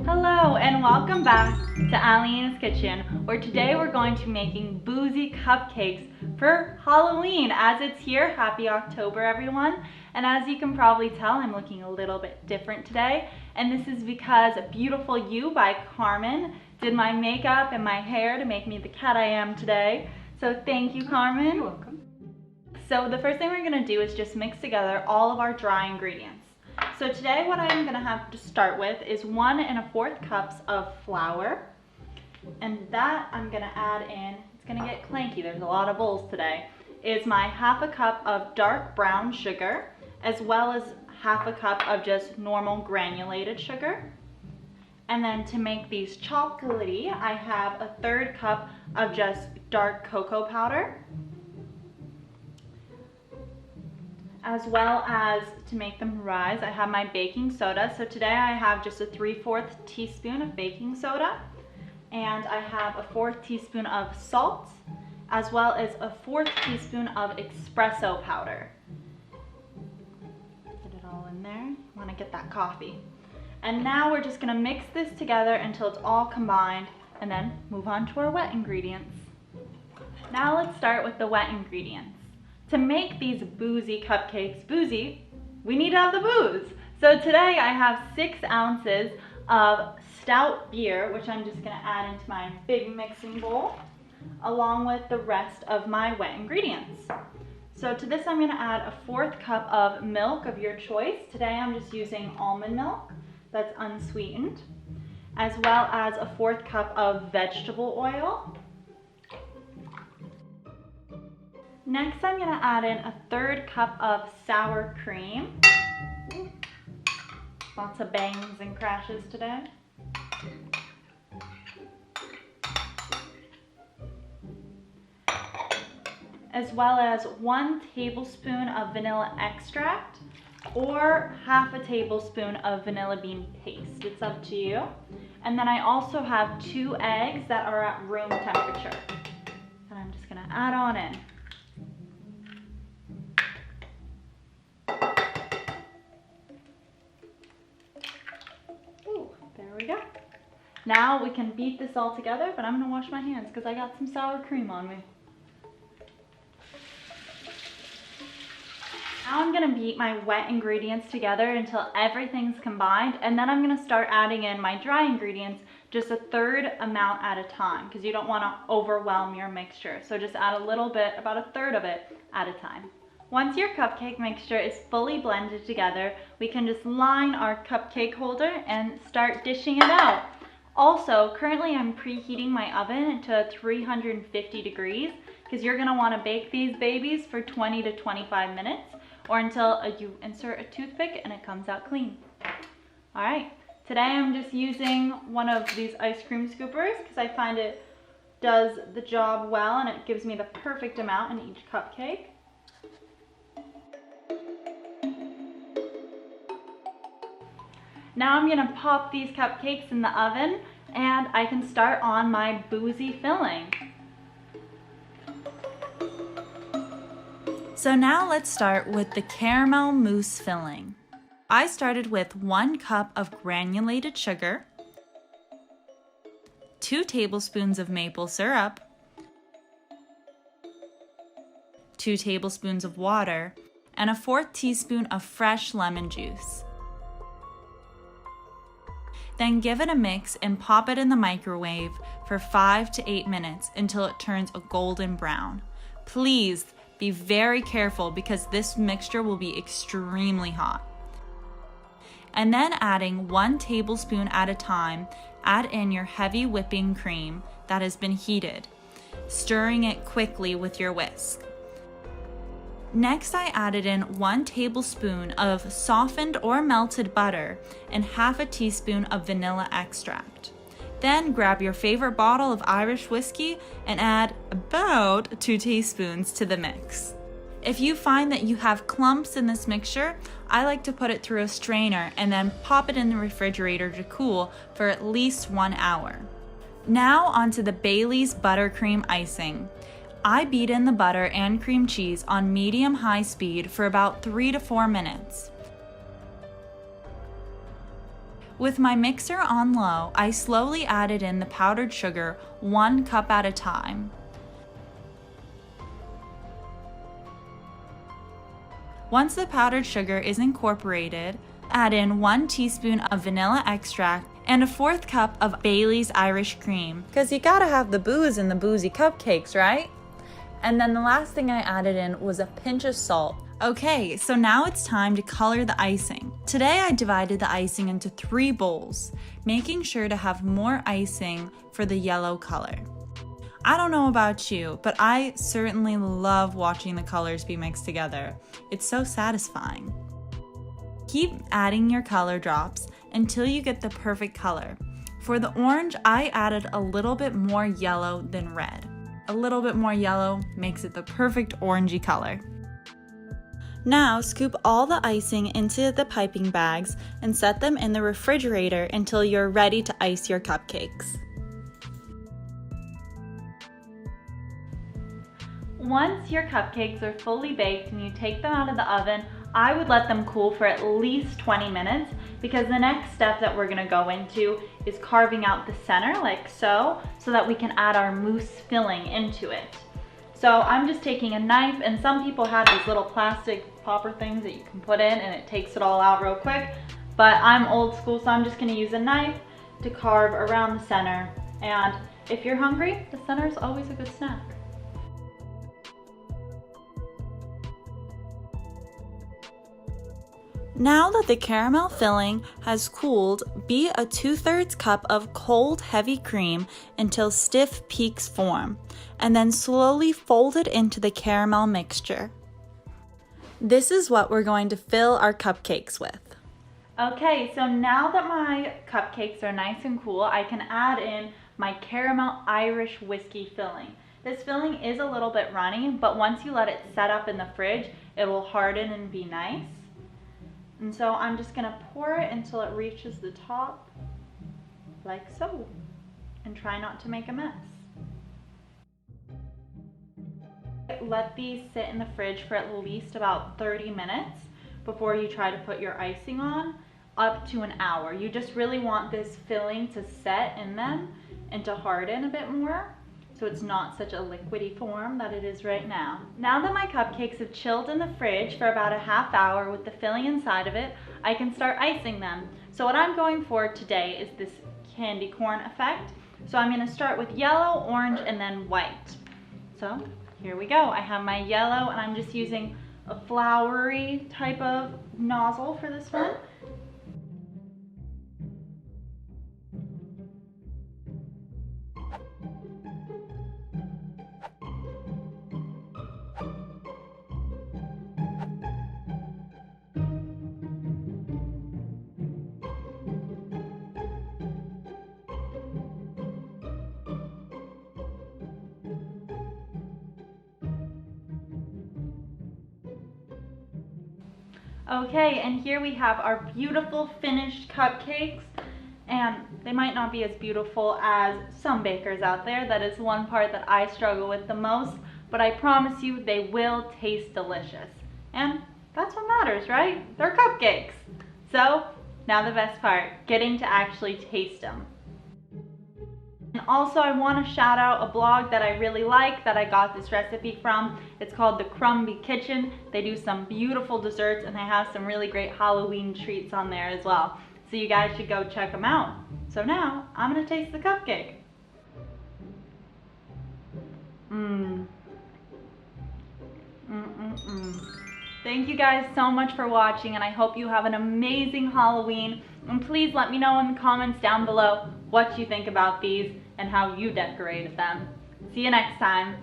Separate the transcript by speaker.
Speaker 1: Hello and welcome back to Alyena's Kitchen, where today we're going to be making boozy cupcakes for Halloween. As it's here, happy October everyone. And as you can probably tell, I'm looking a little bit different today. And this is because Beautiful You by Carmen did my makeup and my hair to make me the cat I am today. So thank you, Carmen.
Speaker 2: You're welcome.
Speaker 1: So the first thing we're gonna do is just mix together all of our dry ingredients. So today what I'm gonna have to start with is 1 1/4 cups of flour. And that I'm gonna add in, it's gonna get clanky, there's a lot of bowls today, is my 1/2 cup of dark brown sugar, as well as 1/2 cup of just normal granulated sugar. And then to make these chocolatey, I have 1/3 cup of just dark cocoa powder, as well as to make them rise, I have my baking soda. So today I have just a 3/4 teaspoon of baking soda, and I have a 1/4 teaspoon of salt, as well as a 1/4 teaspoon of espresso powder. Get it all in there. You want to get that coffee. And now we're just going to mix this together until it's all combined, and then move on to our wet ingredients. Now let's start with the wet ingredients. To make these boozy cupcakes boozy, we need to have the booze. So today I have 6 ounces of Stout beer, which I'm just gonna add into my big mixing bowl, along with the rest of my wet ingredients. So to this I'm gonna add a 1/4 cup of milk of your choice. Today I'm just using almond milk that's unsweetened, as well as a 1/4 cup of vegetable oil. Next, I'm gonna add in a 1/3 cup of sour cream. Lots of bangs and crashes today. As well as 1 tablespoon of vanilla extract, or 1/2 tablespoon of vanilla bean paste. It's up to you. And then I also have 2 eggs that are at room temperature. And I'm just gonna add on in. There we go. Now we can beat this all together, but I'm gonna wash my hands because I got some sour cream on me. Now I'm gonna beat my wet ingredients together until everything's combined, and then I'm gonna start adding in my dry ingredients just 1/3 amount at a time, because you don't wanna overwhelm your mixture. So just add a little bit, about 1/3 of it at a time. Once your cupcake mixture is fully blended together, we can just line our cupcake holder and start dishing it out. Also, currently I'm preheating my oven to 350 degrees because you're gonna wanna bake these babies for 20 to 25 minutes or until you insert a toothpick and it comes out clean. All right, today I'm just using one of these ice cream scoopers because I find it does the job well and it gives me the perfect amount in each cupcake. Now I'm gonna pop these cupcakes in the oven and I can start on my boozy filling. So now let's start with the caramel mousse filling. I started with 1 cup of granulated sugar, 2 tablespoons of maple syrup, 2 tablespoons of water, and a 1/4 teaspoon of fresh lemon juice. Then give it a mix and pop it in the microwave for 5 to 8 minutes until it turns a golden brown. Please be very careful because this mixture will be extremely hot. And then adding 1 tablespoon at a time, add in your heavy whipping cream that has been heated, stirring it quickly with your whisk. Next, I added in 1 tablespoon of softened or melted butter and 1/2 teaspoon of vanilla extract. Then grab your favorite bottle of Irish whiskey and add about 2 teaspoons to the mix. If you find that you have clumps in this mixture, I like to put it through a strainer and then pop it in the refrigerator to cool for at least 1 hour. Now onto the Bailey's buttercream icing. I beat in the butter and cream cheese on medium-high speed for about 3 to 4 minutes. With my mixer on low, I slowly added in the powdered sugar 1 cup at a time. Once the powdered sugar is incorporated, add in 1 teaspoon of vanilla extract and a 1/4 cup of Bailey's Irish cream, because you gotta have the booze in the boozy cupcakes, right? And then the last thing I added in was a pinch of salt. Okay, so now it's time to color the icing. Today I divided the icing into 3 bowls, making sure to have more icing for the yellow color. I don't know about you, but I certainly love watching the colors be mixed together. It's so satisfying. Keep adding your color drops until you get the perfect color. For the orange, I added a little bit more yellow than red. A little bit more yellow makes it the perfect orangey color. Now scoop all the icing into the piping bags and set them in the refrigerator until you're ready to ice your cupcakes. Once your cupcakes are fully baked and you take them out of the oven, I would let them cool for at least 20 minutes because the next step that we're gonna go into is carving out the center like so that we can add our mousse filling into it. So I'm just taking a knife, and some people have these little plastic popper things that you can put in and it takes it all out real quick, but I'm old school, so I'm just gonna use a knife to carve around the center. And if you're hungry, the center is always a good snack. Now that the caramel filling has cooled, beat a 2/3 cup of cold heavy cream until stiff peaks form, and then slowly fold it into the caramel mixture. This is what we're going to fill our cupcakes with. Okay, so now that my cupcakes are nice and cool, I can add in my caramel Irish whiskey filling. This filling is a little bit runny, but once you let it set up in the fridge, it will harden and be nice. And so I'm just gonna pour it until it reaches the top, like so, and try not to make a mess. Let these sit in the fridge for at least about 30 minutes before you try to put your icing on, up to an hour. You just really want this filling to set in them and to harden a bit more, so it's not such a liquidy form that it is right now. Now that my cupcakes have chilled in the fridge for about a half hour with the filling inside of it, I can start icing them. So what I'm going for today is this candy corn effect. So I'm gonna start with yellow, orange, and then white. So here we go. I have my yellow, and I'm just using a flowery type of nozzle for this one. Okay, and here we have our beautiful finished cupcakes, and they might not be as beautiful as some bakers out there. That is one part that I struggle with the most, but I promise you they will taste delicious. And that's what matters, right? They're cupcakes. So now the best part, getting to actually taste them. And also I want to shout out a blog that I really like that I got this recipe from. It's called The Crumbly Kitchen. They do some beautiful desserts and they have some really great Halloween treats on there as well. So you guys should go check them out. So now I'm going to taste the cupcake. Thank you guys so much for watching, and I hope you have an amazing Halloween. And please let me know in the comments down below what you think about these and how you decorated them. See you next time.